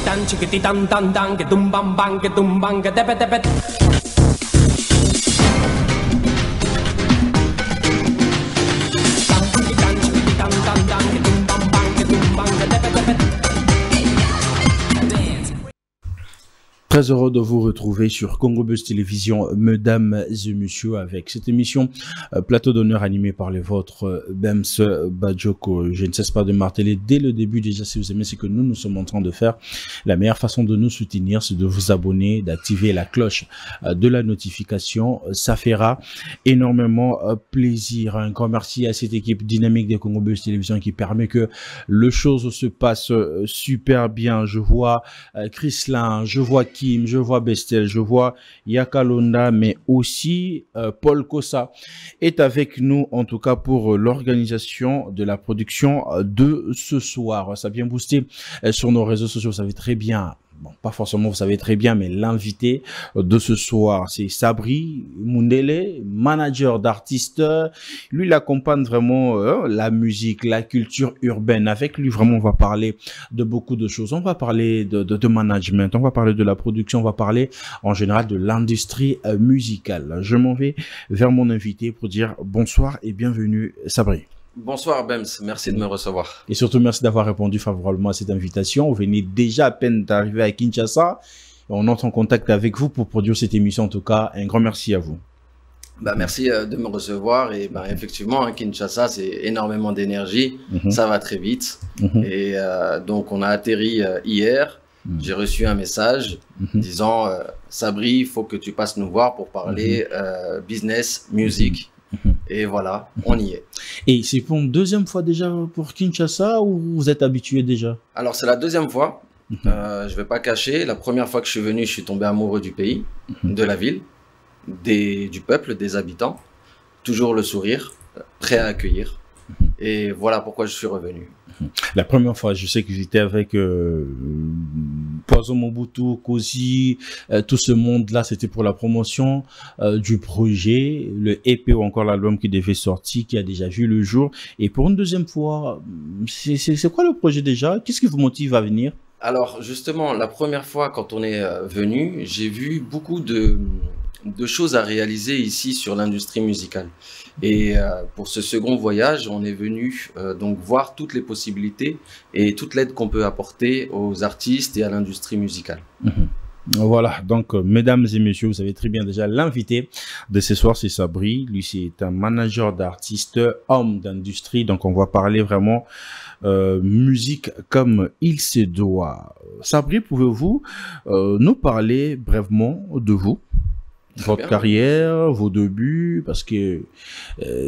chiquitan, chiquititan, tan, tan, que tumban, que tumban, que tepe, tepe. Très heureux de vous retrouver sur Congo Buzz Télévision, mesdames et messieurs, avec cette émission plateau d'honneur animé par les vôtres, Bems Badjoko. Je ne cesse pas de marteler dès le début déjà, si vous aimez ce que nous sommes en train de faire, la meilleure façon de nous soutenir, c'est de vous abonner, d'activer la cloche de la notification. Ça fera énormément plaisir. Un grand merci à cette équipe dynamique de Congo Buzz Télévision qui permet que le chose se passe super bien. Je vois Chrislin, je vois je vois Bestel, je vois Yakalonda, mais aussi Paul Kossa est avec nous, en tout cas pour l'organisation de la production de ce soir. Ça a bien boosté sur nos réseaux sociaux, vous savez très bien. Bon, pas forcément, vous savez très bien, mais l'invité de ce soir, c'est Sabri Mundele, manager d'artistes. Lui, il accompagne vraiment la musique, la culture urbaine. Avec lui, vraiment, on va parler de beaucoup de choses. On va parler de management, on va parler de la production, on va parler en général de l'industrie musicale. Je m'en vais vers mon invité pour dire bonsoir et bienvenue, Sabri. Bonsoir Bems, merci de me recevoir. Et surtout, merci d'avoir répondu favorablement à cette invitation. Vous venez déjà à peine d'arriver à Kinshasa. On entre en contact avec vous pour produire cette émission. En tout cas, un grand merci à vous. Merci de me recevoir. Et effectivement, Kinshasa, c'est énormément d'énergie. Ça va très vite. Et donc, on a atterri hier. J'ai reçu un message disant Sabri, il faut que tu passes nous voir pour parler business, musique. Et voilà, on y est. Et c'est pour une deuxième fois déjà pour Kinshasa ou vous êtes habitué déjà? Alors, c'est la deuxième fois. Je vais pas cacher. La première fois que je suis venu, je suis tombé amoureux du pays, de la ville, du peuple, des habitants. Toujours le sourire, prêt à accueillir. Et voilà pourquoi je suis revenu. La première fois, je sais que j'étais avec Poison Mobutu, Kosi, tout ce monde-là, c'était pour la promotion du projet, le EP ou encore l'album qui devait sortir, qui a déjà vu le jour. Et pour une deuxième fois, c'est quoi le projet déjà? Qu'est-ce qui vous motive à venir? Alors justement, la première fois quand on est venu, j'ai vu beaucoup de choses à réaliser ici sur l'industrie musicale. Et pour ce second voyage, on est venu donc voir toutes les possibilités et toute l'aide qu'on peut apporter aux artistes et à l'industrie musicale. Voilà, donc mesdames et messieurs, vous savez très bien déjà l'invité de ce soir, c'est Sabri. Lui, c'est un manager d'artistes, homme d'industrie. Donc, on va parler vraiment musique comme il se doit. Sabri, pouvez-vous nous parler brièvement de vous? Votre carrière, vos débuts, parce que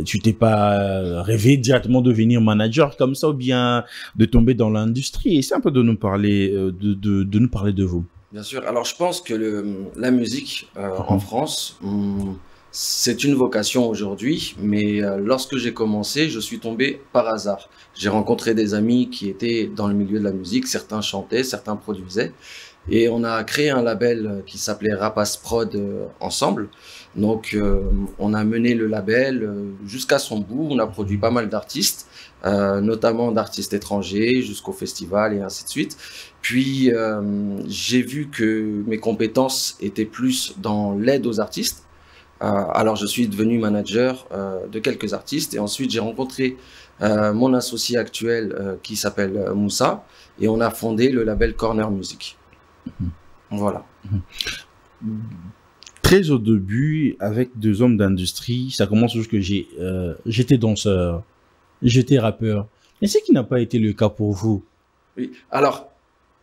tu t'es pas rêvé directement de devenir manager comme ça ou bien de tomber dans l'industrie. Essaye un peu de nous parler de nous parler de vous. Bien sûr. Alors je pense que la musique en France, c'est une vocation aujourd'hui, mais lorsque j'ai commencé, je suis tombé par hasard. J'ai rencontré des amis qui étaient dans le milieu de la musique, certains chantaient, certains produisaient. Et on a créé un label qui s'appelait Rapace Prod ensemble. Donc, on a mené le label jusqu'à son bout. On a produit pas mal d'artistes, notamment d'artistes étrangers, jusqu'au festival et ainsi de suite. Puis, j'ai vu que mes compétences étaient plus dans l'aide aux artistes. Alors, je suis devenu manager de quelques artistes. Et ensuite, j'ai rencontré mon associé actuel qui s'appelle Moussa. Et on a fondé le label Corner Music. Voilà. Très au début, avec deux hommes d'industrie, ça commence parce que j'étais danseur, j'étais rappeur. Mais c'est qui n'a pas été le cas pour vous? Oui, alors,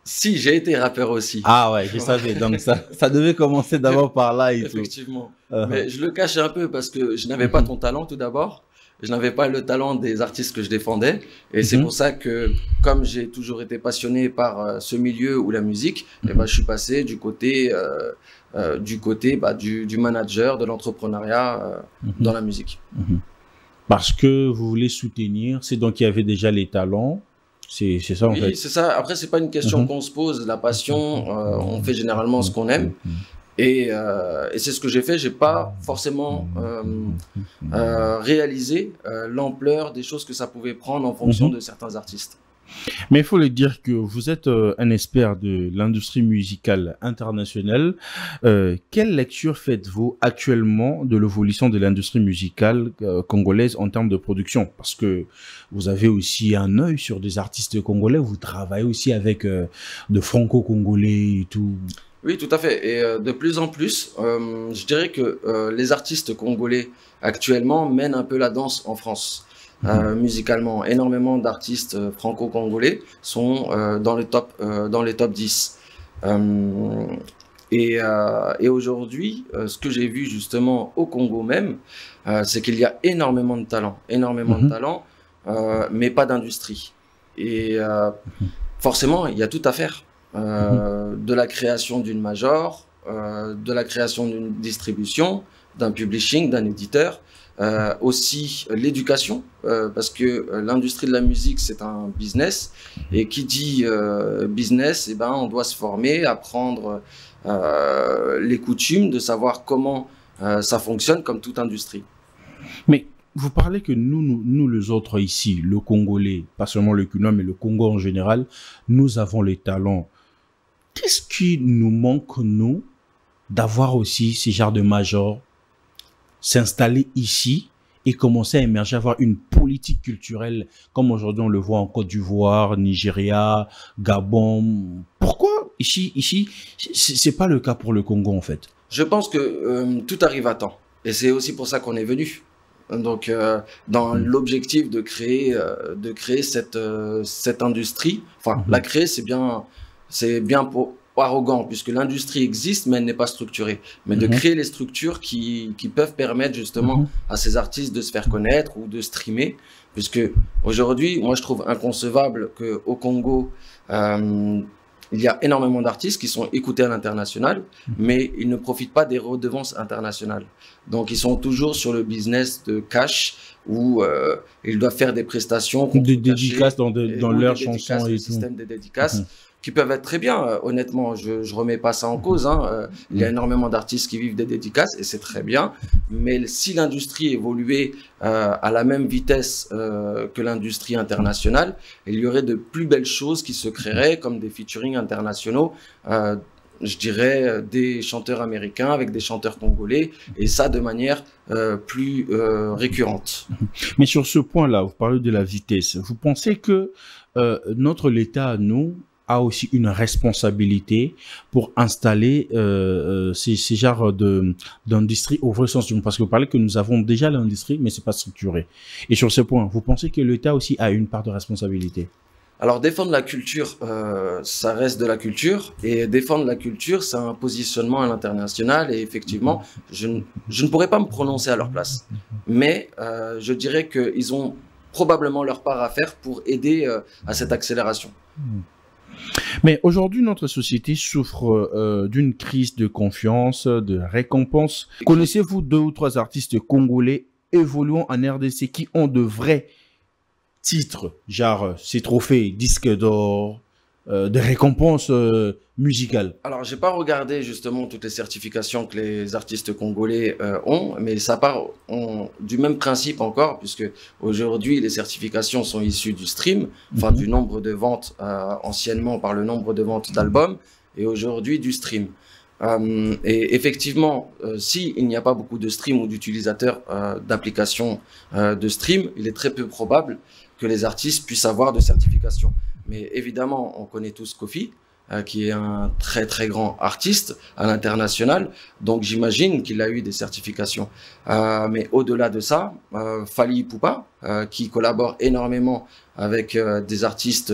si, j'ai été rappeur aussi. Ah ouais, je savais, donc ça devait commencer d'abord par là et Effectivement. Mais je le cache un peu parce que je n'avais pas ton talent tout d'abord. Je n'avais pas le talent des artistes que je défendais. Et c'est pour ça que, comme j'ai toujours été passionné par ce milieu ou la musique, et je suis passé du côté, du manager, de l'entrepreneuriat dans la musique. Parce que vous voulez soutenir, c'est donc qu'il y avait déjà les talents. C'est ça en fait. Oui, c'est ça. Après, c'est pas une question qu'on se pose. La passion, on fait généralement ce qu'on aime. Et c'est ce que j'ai fait. J'ai pas forcément réalisé l'ampleur des choses que ça pouvait prendre en fonction de certains artistes. Mais il faut le dire que vous êtes un expert de l'industrie musicale internationale. Quelle lecture faites-vous actuellement de l'évolution de l'industrie musicale congolaise en termes de production? Parce que vous avez aussi un œil sur des artistes congolais, vous travaillez aussi avec de franco-congolais et tout. Oui, tout à fait. Et de plus en plus, je dirais que les artistes congolais actuellement mènent un peu la danse en France. Musicalement, énormément d'artistes franco-congolais sont dans les top 10. Et aujourd'hui, ce que j'ai vu justement au Congo même, c'est qu'il y a énormément de talent, mais pas d'industrie. Et forcément, il y a tout à faire. De la création d'une major, de la création d'une distribution, d'un publishing, d'un éditeur, aussi l'éducation, parce que l'industrie de la musique c'est un business, et qui dit business, eh ben, on doit se former, apprendre les coutumes, de savoir comment ça fonctionne comme toute industrie. Mais vous parlez que nous les autres ici, le Congolais, pas seulement le Cunom, mais le Congo en général, nous avons les talents. Qu'est-ce qui nous manque, nous, d'avoir aussi ces genres de majors, s'installer ici et commencer à émerger, avoir une politique culturelle, comme aujourd'hui on le voit en Côte d'Ivoire, Nigeria, Gabon? Pourquoi ici, c'est pas le cas pour le Congo en fait? Je pense que tout arrive à temps. Et c'est aussi pour ça qu'on est venu. Donc, dans l'objectif de créer cette industrie, enfin, la créer, c'est bien arrogant, puisque l'industrie existe, mais elle n'est pas structurée. Mais de créer les structures qui peuvent permettre justement à ces artistes de se faire connaître ou de streamer, puisque aujourd'hui, moi, je trouve inconcevable qu'au Congo, il y a énormément d'artistes qui sont écoutés à l'international, mais ils ne profitent pas des redevances internationales. Donc, ils sont toujours sur le business de cash, où ils doivent faire des prestations, des dédicaces dans leurs chansons et le tout. système des dédicaces, qui peuvent être très bien, honnêtement, je remets pas ça en cause, il y a énormément d'artistes qui vivent des dédicaces, et c'est très bien, mais si l'industrie évoluait à la même vitesse que l'industrie internationale, il y aurait de plus belles choses qui se créeraient, comme des featuring internationaux, je dirais des chanteurs américains avec des chanteurs congolais, et ça de manière plus récurrente. Mais sur ce point-là, vous parlez de la vitesse, vous pensez que l'État, nous, a aussi une responsabilité pour installer ces genres d'industrie au vrai sens du mot, parce que vous parlez que nous avons déjà l'industrie, mais c'est pas structuré. Et sur ce point, vous pensez que l'État aussi a une part de responsabilité? Alors, défendre la culture, ça reste de la culture, et défendre la culture, c'est un positionnement à l'international, et effectivement, je ne pourrais pas me prononcer à leur place, mais je dirais qu'ils ont probablement leur part à faire pour aider à cette accélération. Mais aujourd'hui, notre société souffre d'une crise de confiance, de récompense. Connaissez-vous 2 ou 3 artistes congolais évoluant en RDC qui ont de vrais titres, genre ces trophées, disques d'or, de récompenses musicales? Alors, j'ai pas regardé justement toutes les certifications que les artistes congolais ont, mais ça part du même principe encore, puisque aujourd'hui les certifications sont issues du stream, enfin du nombre de ventes anciennement par le nombre de ventes d'albums, et aujourd'hui du stream. Et effectivement, s'il n'y a pas beaucoup de stream ou d'utilisateurs d'applications de stream, il est très peu probable que les artistes puissent avoir de certification. Mais évidemment, on connaît tous Kofi, qui est un très très grand artiste à l'international, donc j'imagine qu'il a eu des certifications. Mais au-delà de ça, Fally Ipupa, qui collabore énormément avec des artistes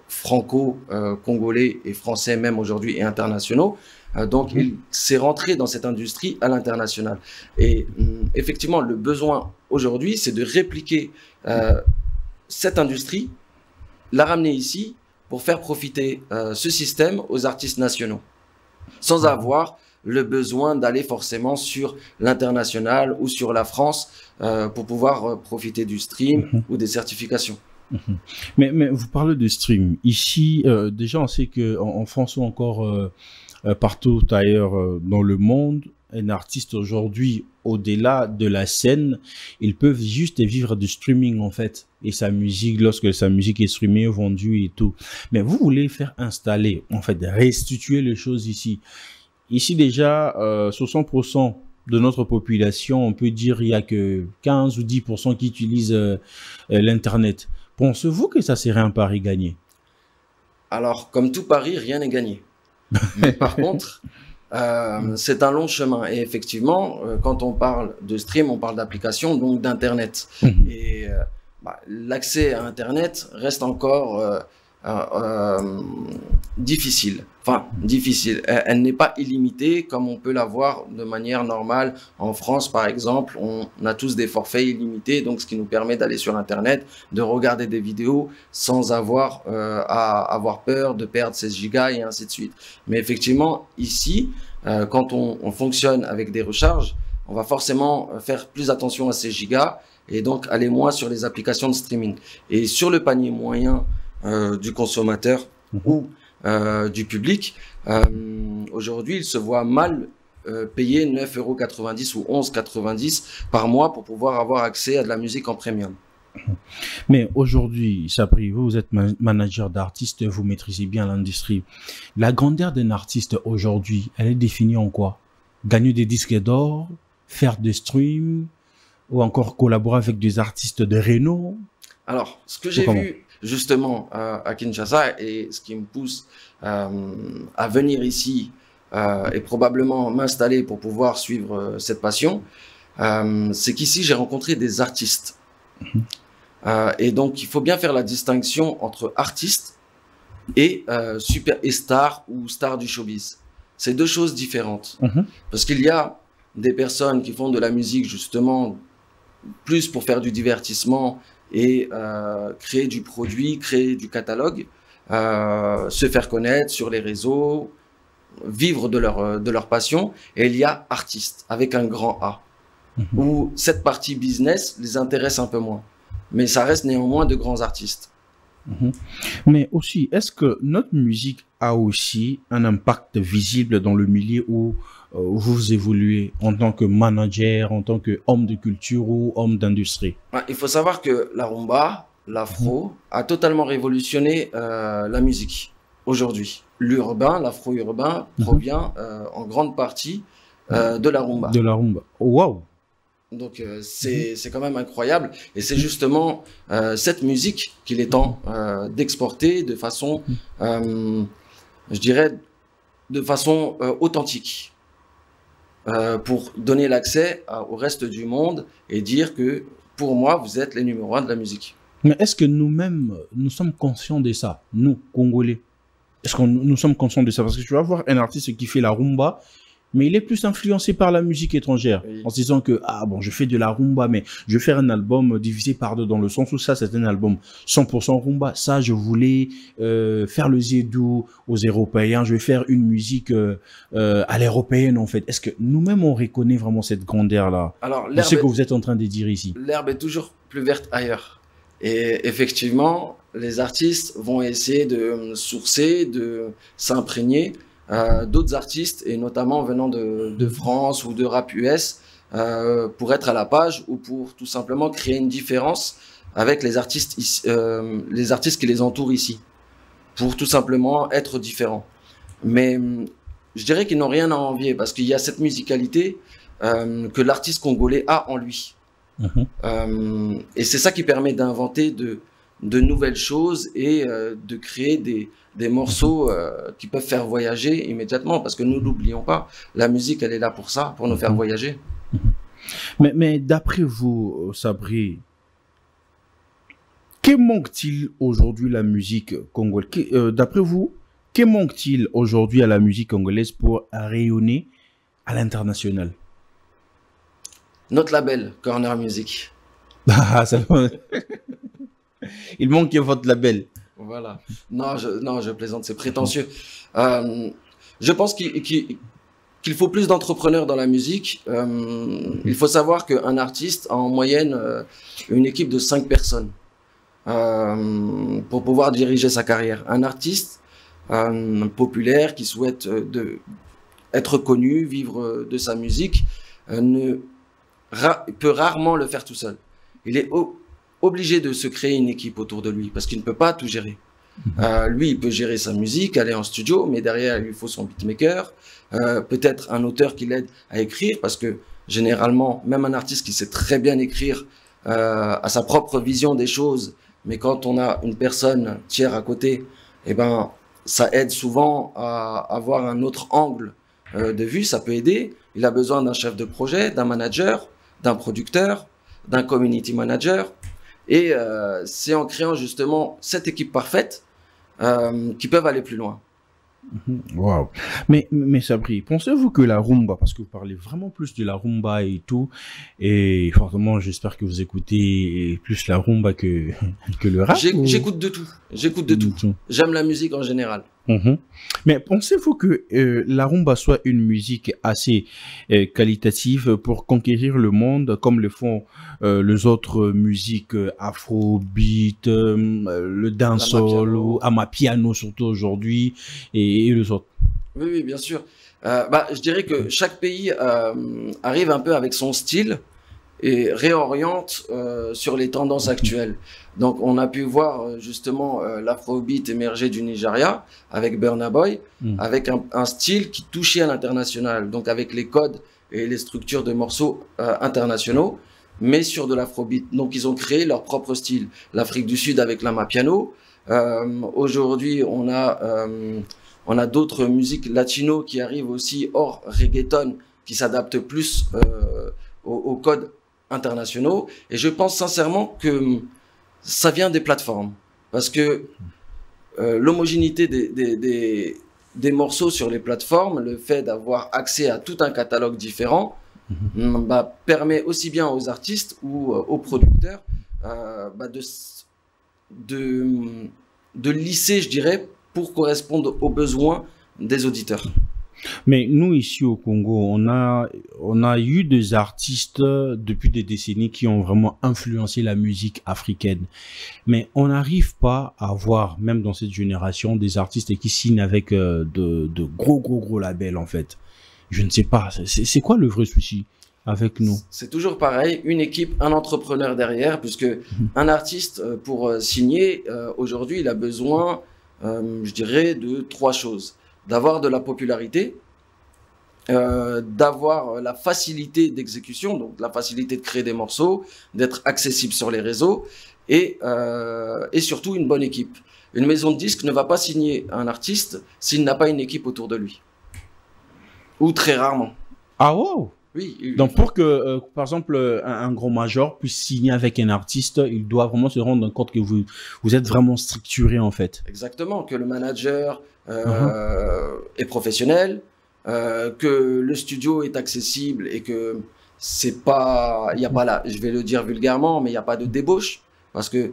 franco-congolais et français même aujourd'hui et internationaux, donc il s'est rentré dans cette industrie à l'international. Et effectivement, le besoin aujourd'hui, c'est de répliquer cette industrie, la ramener ici, pour faire profiter ce système aux artistes nationaux, sans avoir le besoin d'aller forcément sur l'international ou sur la France pour pouvoir profiter du stream ou des certifications. Mais vous parlez de stream. Ici, déjà, on sait qu'en France ou encore partout ailleurs dans le monde, un artiste aujourd'hui, au-delà de la scène, ils peuvent juste vivre du streaming en fait. Et sa musique, lorsque sa musique est streamée, vendue et tout. Mais vous voulez faire installer, en fait, restituer les choses ici. Ici déjà, 60% de notre population, on peut dire il y a que 15 ou 10% qui utilisent l'Internet. Pensez-vous que ça serait un pari gagné? Alors, comme tout pari, rien n'est gagné. Mais par contre, c'est un long chemin. Et effectivement, quand on parle de stream, on parle d'application, donc d'Internet. Et l'accès à Internet reste encore difficile. Enfin, difficile. Elle n'est pas illimitée comme on peut l'avoir de manière normale. En France, par exemple, on a tous des forfaits illimités, donc ce qui nous permet d'aller sur Internet, de regarder des vidéos sans avoir à avoir peur de perdre 16 gigas et ainsi de suite. Mais effectivement, ici, quand on fonctionne avec des recharges, on va forcément faire plus attention à ces gigas et donc aller moins sur les applications de streaming. Et sur le panier moyen du consommateur ou du public, aujourd'hui, il se voit mal payer 9,90 € ou 11,90 € par mois pour pouvoir avoir accès à de la musique en premium. Mais aujourd'hui, Sabri, vous êtes manager d'artistes, vous maîtrisez bien l'industrie. La grandeur d'un artiste aujourd'hui, elle est définie en quoi? Gagner des disques d'or, faire des streams, ou encore collaborer avec des artistes de renom? Alors, ce que j'ai vu justement à Kinshasa et ce qui me pousse à venir ici et probablement m'installer pour pouvoir suivre cette passion, c'est qu'ici j'ai rencontré des artistes. Et donc il faut bien faire la distinction entre artiste et star ou star du showbiz. C'est deux choses différentes. Parce qu'il y a des personnes qui font de la musique justement plus pour faire du divertissement et créer du produit, créer du catalogue, se faire connaître sur les réseaux, vivre de leur passion. Et il y a artistes avec un grand A, où cette partie business les intéresse un peu moins. Mais ça reste néanmoins de grands artistes. Mais aussi, est-ce que notre musique a aussi un impact visible dans le milieu où vous évoluez en tant que manager, en tant qu'homme de culture ou homme d'industrie? Il faut savoir que la rumba, l'afro, a totalement révolutionné la musique aujourd'hui. L'urbain, l'afro-urbain provient en grande partie de la rumba. De la rumba. Waouh! Donc c'est quand même incroyable et c'est justement cette musique qu'il est temps d'exporter de façon, je dirais, de façon authentique pour donner l'accès au reste du monde et dire que pour moi vous êtes les numéros 1 de la musique. Mais est-ce que nous-mêmes nous sommes conscients de ça, nous Congolais? Est-ce que nous sommes conscients de ça? Parce que tu vas voir un artiste qui fait la rumba, mais il est plus influencé par la musique étrangère, oui, en se disant que, ah bon, je fais de la rumba, mais je vais faire un album divisé par deux, dans le sens où ça, c'est un album 100% rumba. Ça, je voulais faire le zédou aux Européens, je vais faire une musique à l'européenne, en fait. Est-ce que nous-mêmes, on reconnaît vraiment cette grandeur-là? Alors, c'est ce que vous êtes en train de dire ici. L'herbe est toujours plus verte ailleurs. Et effectivement, les artistes vont essayer de sourcer, de s'imprégner d'autres artistes, et notamment venant de France ou de rap US, pour être à la page ou pour tout simplement créer une différence avec les artistes qui les entourent ici, pour tout simplement être différents. Mais je dirais qu'ils n'ont rien à envier, parce qu'il y a cette musicalité que l'artiste congolais a en lui. Et c'est ça qui permet d'inventer de nouvelles choses et de créer des morceaux qui peuvent faire voyager immédiatement, parce que nous n'oublions pas, la musique elle est là pour ça, pour nous faire voyager. Mais d'après vous, Sabri, que manque-t-il aujourd'hui la musique congolaise? D'après vous, que manque-t-il aujourd'hui à la musique congolaise pour rayonner à l'international? Notre label, Corner Music. Ah, ça... Il manque votre label. Voilà. Non, je plaisante, c'est prétentieux. Je pense qu'il faut plus d'entrepreneurs dans la musique. Il faut savoir qu'un artiste a en moyenne une équipe de 5 personnes pour pouvoir diriger sa carrière. Un artiste populaire qui souhaite être connu, vivre de sa musique, peut rarement le faire tout seul. Il est obligé de se créer une équipe autour de lui parce qu'il ne peut pas tout gérer. Lui, il peut gérer sa musique, aller en studio, mais derrière, il lui faut son beatmaker, peut-être un auteur qui l'aide à écrire, parce que généralement, même un artiste qui sait très bien écrire a sa propre vision des choses, mais quand on a une personne tiers à côté, eh ben, ça aide souvent à avoir un autre angle de vue, ça peut aider. Il a besoin d'un chef de projet, d'un manager, d'un producteur, d'un community manager. Et c'est en créant justement cette équipe parfaite qu'ils peuvent aller plus loin. Waouh. Mais Sabri, pensez-vous que la rumba, parce que vous parlez vraiment plus de la rumba et tout, et forcément j'espère que vous écoutez plus la rumba que le rap? J'écoute de tout. J'écoute de tout. J'aime la musique en général. Mais pensez-vous que la rumba soit une musique assez qualitative pour conquérir le monde comme le font les autres musiques afrobeat, le dancehall ou amapiano surtout aujourd'hui et les autres? Oui, bien sûr. Je dirais que chaque pays arrive un peu avec son style et réoriente sur les tendances actuelles. Donc, on a pu voir justement l'afrobeat émerger du Nigeria avec Burna Boy, avec un style qui touchait à l'international, donc avec les codes et les structures de morceaux internationaux, mais sur de l'afrobeat. Donc, ils ont créé leur propre style. L'Afrique du Sud avec l'amapiano. Aujourd'hui, on a d'autres musiques latino qui arrivent aussi hors reggaeton, qui s'adaptent plus aux codes internationaux. Et je pense sincèrement que ça vient des plateformes. Parce que l'homogénéité des morceaux sur les plateformes, le fait d'avoir accès à tout un catalogue différent, permet aussi bien aux artistes ou aux producteurs de lisser, je dirais, pour correspondre aux besoins des auditeurs. Mais nous, ici au Congo, on a eu des artistes depuis des décennies qui ont vraiment influencé la musique africaine. Mais on n'arrive pas à voir, même dans cette génération, des artistes qui signent avec de gros labels, en fait. Je ne sais pas. C'est quoi le vrai souci avec nous? C'est toujours pareil, une équipe, un entrepreneur derrière, puisque un artiste, pour signer, aujourd'hui, il a besoin, je dirais, de 3 choses. D'avoir de la popularité, d'avoir la facilité d'exécution, donc la facilité de créer des morceaux, d'être accessible sur les réseaux et surtout une bonne équipe. Une maison de disques ne va pas signer un artiste s'il n'a pas une équipe autour de lui. Ou très rarement. Ah wow. Oui. Donc pour que, par exemple, un gros major puisse signer avec un artiste, il doit vraiment se rendre compte que vous êtes vraiment structuré en fait. Exactement, que le manager est professionnel, que le studio est accessible et que c'est pas, il y a pas là, je vais le dire vulgairement, mais il n'y a pas de débauche parce que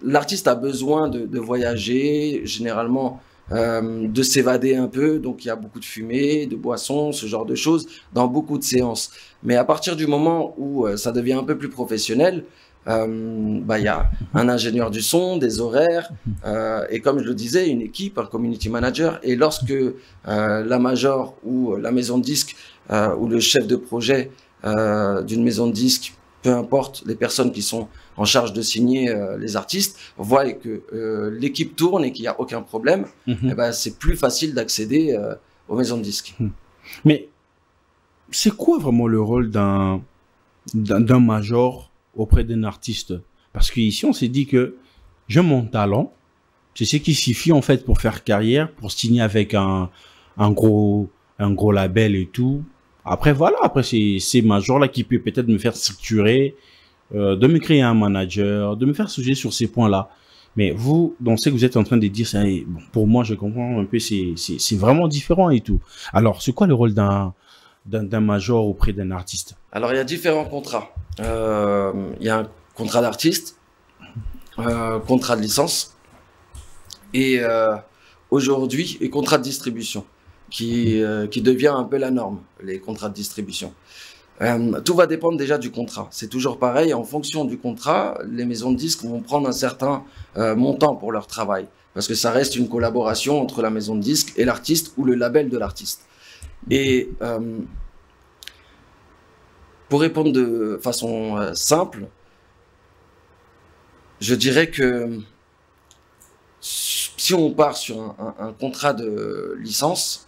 l'artiste a besoin de voyager, généralement de s'évader un peu, donc il y a beaucoup de fumée, de boissons, ce genre de choses dans beaucoup de séances. Mais à partir du moment où ça devient un peu plus professionnel, il y a un ingénieur du son, des horaires, et comme je le disais, une équipe, un community manager. Et lorsque la major ou la maison de disque ou le chef de projet d'une maison de disque, peu importe les personnes qui sont en charge de signer les artistes, voient que l'équipe tourne et qu'il n'y a aucun problème, c'est plus facile d'accéder aux maisons de disques. Mais c'est quoi vraiment le rôle d'un major auprès d'un artiste? Parce qu'ici, on s'est dit que j'ai mon talent, c'est ce qui suffit en fait pour faire carrière, pour signer avec un gros label et tout. Après, voilà, après c'est major-là qui peut peut-être me faire structurer, de me créer un manager, de me faire sujet sur ces points-là. Mais vous, dans ce que vous êtes en train de dire, pour moi, je comprends un peu, c'est vraiment différent et tout. Alors, c'est quoi le rôle d'un major auprès d'un artiste? Alors, il y a différents contrats. Il y a un contrat d'artiste, contrat de licence, et aujourd'hui, et contrat de distribution, qui devient un peu la norme, les contrats de distribution. Tout va dépendre déjà du contrat. C'est toujours pareil, en fonction du contrat, les maisons de disques vont prendre un certain montant pour leur travail, parce que ça reste une collaboration entre la maison de disques et l'artiste ou le label de l'artiste. Et pour répondre de façon simple, je dirais que si on part sur un contrat de licence,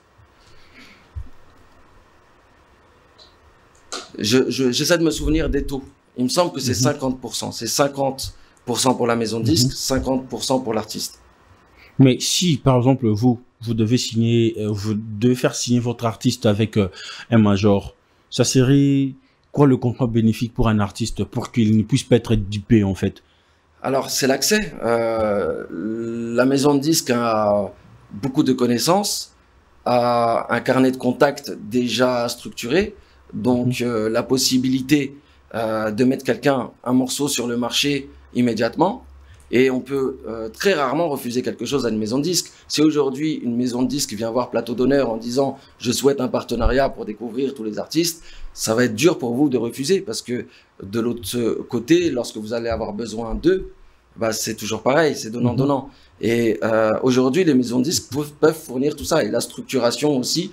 j'essaie de me souvenir des taux. Il me semble que c'est 50%. C'est 50% pour la maison de disque, 50% pour l'artiste. Mais si, par exemple, vous devez signer, vous devez faire signer votre artiste avec un major, ça serait quoi le contrat bénéfique pour un artiste pour qu'il ne puisse pas être dupé, en fait? Alors, c'est l'accès. La maison de disque a beaucoup de connaissances, a un carnet de contacts déjà structuré, donc la possibilité de mettre un morceau sur le marché immédiatement. Et on peut très rarement refuser quelque chose à une maison de disque. Si aujourd'hui une maison de disque vient voir Plateau d'Honneur en disant « je souhaite un partenariat pour découvrir tous les artistes », ça va être dur pour vous de refuser parce que de l'autre côté, lorsque vous allez avoir besoin d'eux, bah, c'est toujours pareil, c'est donnant-donnant. Et aujourd'hui, les maisons de disques peuvent fournir tout ça. Et la structuration aussi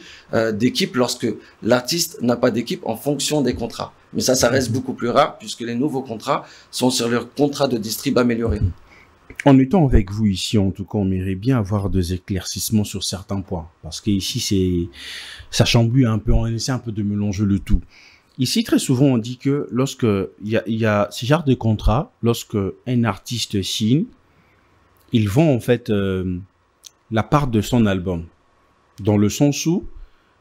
d'équipe lorsque l'artiste n'a pas d'équipe en fonction des contrats. Mais ça reste beaucoup plus rare puisque les nouveaux contrats sont sur leur contrat de distrib amélioré. En étant avec vous ici, en tout cas, on mairie bien avoir des éclaircissements sur certains points. Parce qu'ici, ça chambouille un peu, on essaie un peu de mélanger le tout. Ici, très souvent, on dit que lorsque il y a ce genre de contrat, lorsque un artiste signe, ils vend en fait la part de son album. Dans le sens où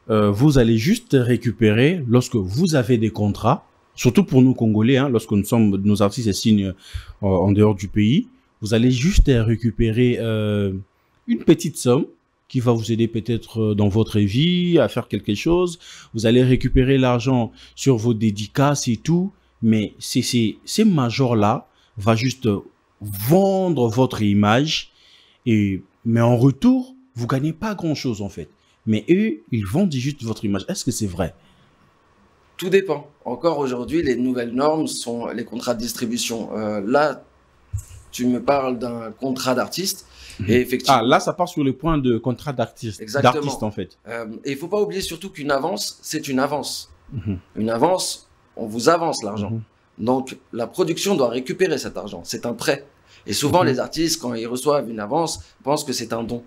vous allez juste récupérer, lorsque vous avez des contrats, surtout pour nous Congolais, hein, lorsque nos artistes signent en dehors du pays, vous allez juste récupérer une petite somme qui va vous aider peut-être dans votre vie à faire quelque chose. Vous allez récupérer l'argent sur vos dédicaces et tout, mais ces majors-là va juste vendre votre image, mais en retour, vous gagnez pas grand-chose en fait. Mais eux, ils vendent juste votre image. Est-ce que c'est vrai? Tout dépend. Encore aujourd'hui, les nouvelles normes sont les contrats de distribution. Là, tu me parles d'un contrat d'artiste. Et effectivement, là, ça part sur le point de contrat d'artiste. D'artiste, en fait. Et il ne faut pas oublier surtout qu'une avance, c'est une avance. Une avance, on vous avance l'argent. Donc, la production doit récupérer cet argent. C'est un prêt. Et souvent, les artistes, quand ils reçoivent une avance, pensent que c'est un don.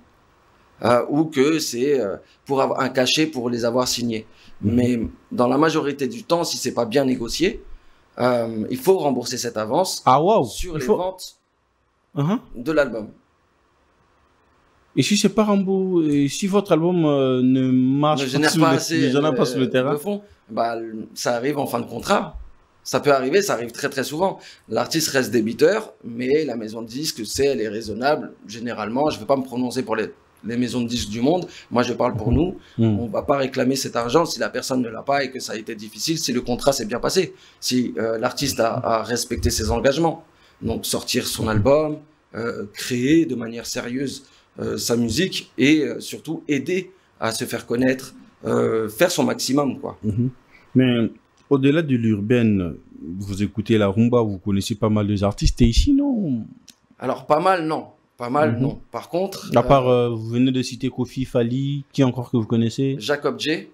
Ou que c'est pour avoir un cachet pour les avoir signés. Mais dans la majorité du temps, si c'est pas bien négocié, il faut rembourser cette avance sur les ventes de l'album. Et si c'est pas remboursé, si votre album ne marche pas sur le terrain, bah, ça arrive en fin de contrat. Ça peut arriver, ça arrive très très souvent. L'artiste reste débiteur, mais la maison de disques, elle est raisonnable. Généralement, je ne vais pas me prononcer pour les maisons de disques du monde. Moi, je parle pour nous. On ne va pas réclamer cet argent si la personne ne l'a pas et que ça a été difficile, si le contrat s'est bien passé, si l'artiste a respecté ses engagements. Donc, sortir son album, créer de manière sérieuse sa musique et surtout aider à se faire connaître, faire son maximum, quoi. Mais au-delà de l'urbaine, vous écoutez la rumba, vous connaissez pas mal des artistes. Et ici, non? Alors, pas mal, non. Pas mal, non. Par contre... À part, vous venez de citer Kofi, Fali, qui encore que vous connaissez? Jacob J.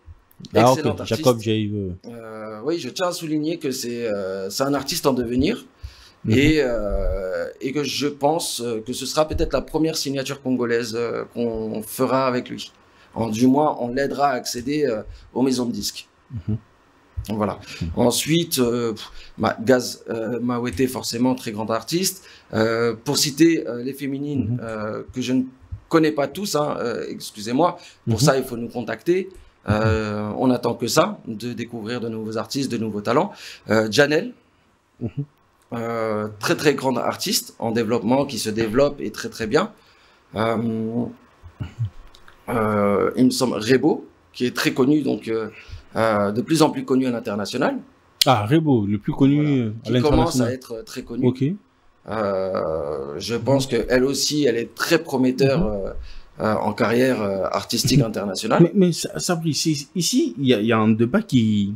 Excellent artiste. Jacob J. Oui, je tiens à souligner que c'est un artiste en devenir. Et que je pense que ce sera peut-être la première signature congolaise qu'on fera avec lui. Du moins, on l'aidera à accéder aux maisons de disques. Voilà. Ensuite, Gaz Mawete, forcément, très grand artiste. Pour citer les féminines que je ne connais pas tous, excusez-moi, pour ça, il faut nous contacter. On n'attend que ça, de découvrir de nouveaux artistes, de nouveaux talents. Janelle. Très très grande artiste en développement qui se développe et très très bien. Il me semble Rebo qui est très connu, donc de plus en plus connu à l'international. Ah, Rebo, le plus connu à l'international. Qui commence à être très connu. Ok. Je pense qu'elle aussi, elle est très prometteur en carrière artistique internationale. Mais Sabri, ici, il y a un débat qui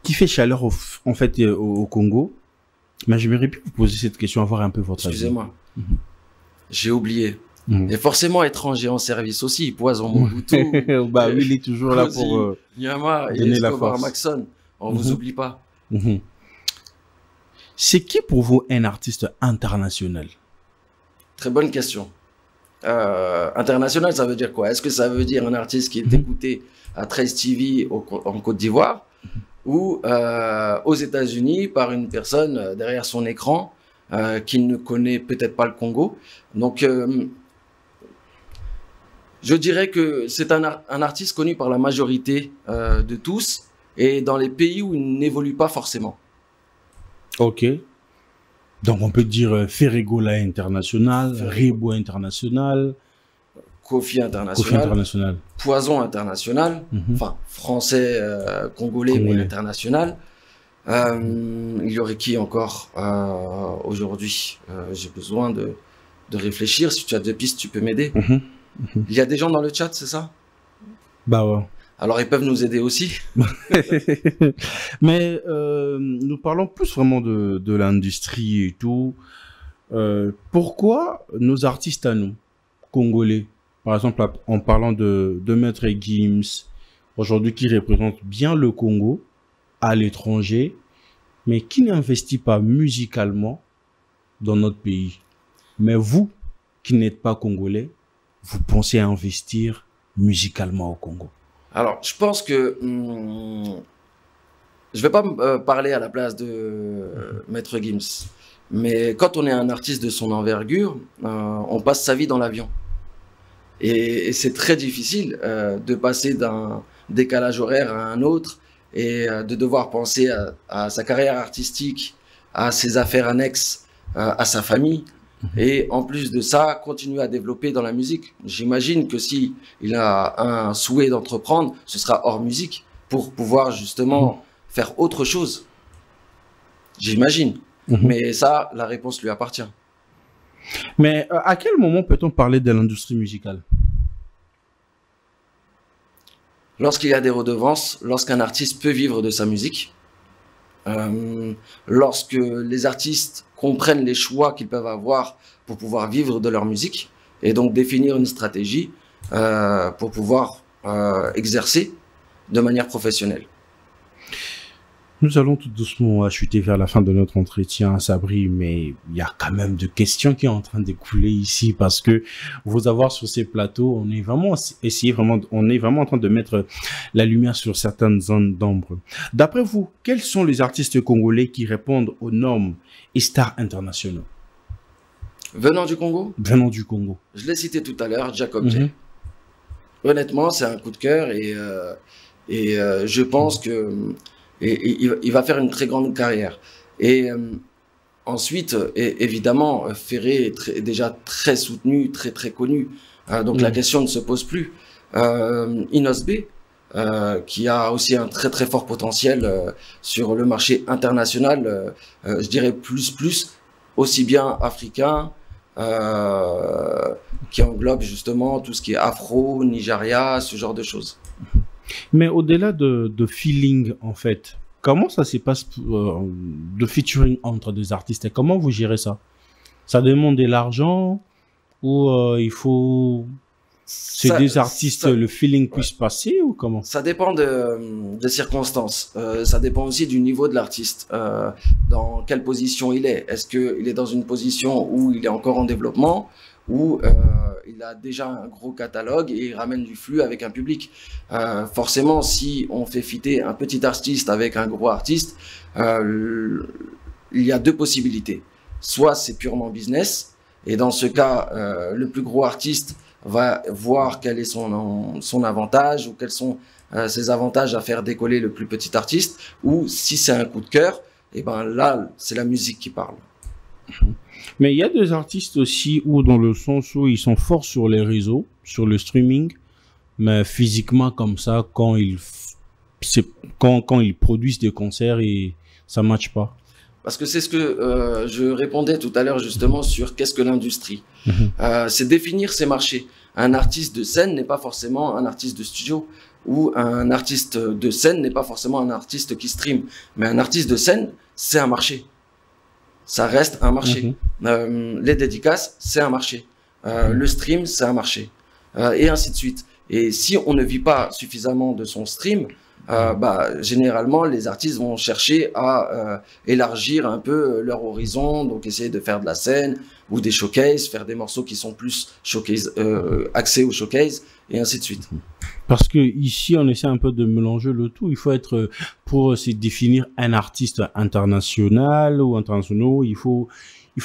fait chaleur en fait au Congo. Mais j'aimerais bien vous poser cette question, avoir un peu votre avis. Excusez-moi, j'ai oublié. Et forcément, étranger en service aussi. Poison Mobutu. Bah oui, il est toujours là pour Nyama et donner la Escobar force. Maxon. On vous oublie pas. C'est qui pour vous un artiste international? Très bonne question. International, ça veut dire quoi? Est-ce que ça veut dire un artiste qui est écouté à 13 TV en Côte d'Ivoire ou aux États-Unis par une personne derrière son écran qui ne connaît peut-être pas le Congo? Donc, je dirais que c'est un artiste connu par la majorité de tous et dans les pays où il n'évolue pas forcément. Ok. Donc on peut dire Ferregola international, Rebo international, Kofi international, Poison international, enfin français, congolais, mais international. Il y aurait qui encore aujourd'hui? J'ai besoin de réfléchir. Si tu as des pistes, tu peux m'aider. Il y a des gens dans le chat, c'est ça? Bah ouais. Alors ils peuvent nous aider aussi. Mais nous parlons plus vraiment de l'industrie et tout. Pourquoi nos artistes à nous, congolais, par exemple en parlant de Maître Gims, aujourd'hui qui représente bien le Congo à l'étranger, mais qui n'investit pas musicalement dans notre pays? Mais vous, qui n'êtes pas congolais, vous pensez investir musicalement au Congo? Alors, je pense que je vais pas parler à la place de Maître Gims, mais quand on est un artiste de son envergure, on passe sa vie dans l'avion. Et c'est très difficile de passer d'un décalage horaire à un autre et de devoir penser à sa carrière artistique, à ses affaires annexes, à sa famille. Et en plus de ça, continuer à développer dans la musique. J'imagine que si il a un souhait d'entreprendre, ce sera hors musique pour pouvoir justement faire autre chose. J'imagine. Mais ça, la réponse lui appartient. Mais à quel moment peut-on parler de l'industrie musicale? Lorsqu'il y a des redevances, lorsqu'un artiste peut vivre de sa musique, lorsque les artistes comprennent les choix qu'ils peuvent avoir pour pouvoir vivre de leur musique et donc définir une stratégie pour pouvoir exercer de manière professionnelle. Nous allons tout doucement chuter vers la fin de notre entretien, Sabri, mais il y a quand même de questions qui sont en train d'écouler ici parce que vous avoir sur ces plateaux, on est vraiment en train de mettre la lumière sur certaines zones d'ombre. D'après vous, quels sont les artistes congolais qui répondent aux normes et stars internationaux? Venant du Congo? Venant du Congo. Je l'ai cité tout à l'heure, Jacob J. Honnêtement, c'est un coup de cœur et je pense que il va faire une très grande carrière. Et ensuite, évidemment, Ferré est déjà très soutenu, très connu. Donc la question ne se pose plus. Inos B, qui a aussi un très fort potentiel sur le marché international, je dirais plus, aussi bien africain, qui englobe justement tout ce qui est afro, Nigeria, ce genre de choses. Mais au-delà de feeling, en fait, comment ça se passe de featuring entre deux artistes et comment vous gérez ça? Ça demande de l'argent ou il faut... C'est des artistes, le feeling puisse passer ou comment? Ça dépend des circonstances. Ça dépend aussi du niveau de l'artiste. Dans quelle position il est? Est-ce qu'il est dans une position où il est encore en développement ou il a déjà un gros catalogue et il ramène du flux avec un public? Forcément, si on fait fitter un petit artiste avec un gros artiste, il y a deux possibilités. Soit c'est purement business et dans ce cas, le plus gros artiste va voir quel est son avantage ou quels sont ses avantages à faire décoller le plus petit artiste, ou si c'est un coup de cœur, et ben là, c'est la musique qui parle. Mais il y a des artistes aussi où dans le sens où ils sont forts sur les réseaux, sur le streaming, mais physiquement comme ça, quand ils produisent des concerts, et ça ne matche pas. Parce que c'est ce que je répondais tout à l'heure justement sur qu'est-ce que l'industrie. C'est définir ses marchés. Un artiste de scène n'est pas forcément un artiste de studio, ou un artiste de scène n'est pas forcément un artiste qui stream. Mais un artiste de scène, c'est un marché. Ça reste un marché. Les dédicaces, c'est un marché. le stream, c'est un marché, et ainsi de suite. Et si on ne vit pas suffisamment de son stream, généralement, les artistes vont chercher à élargir un peu leur horizon, donc essayer de faire de la scène ou des showcases, faire des morceaux qui sont plus showcase, axés au showcase, et ainsi de suite. Parce que ici, on essaie un peu de mélanger le tout. Il faut être, pour se définir un artiste international ou international, il faut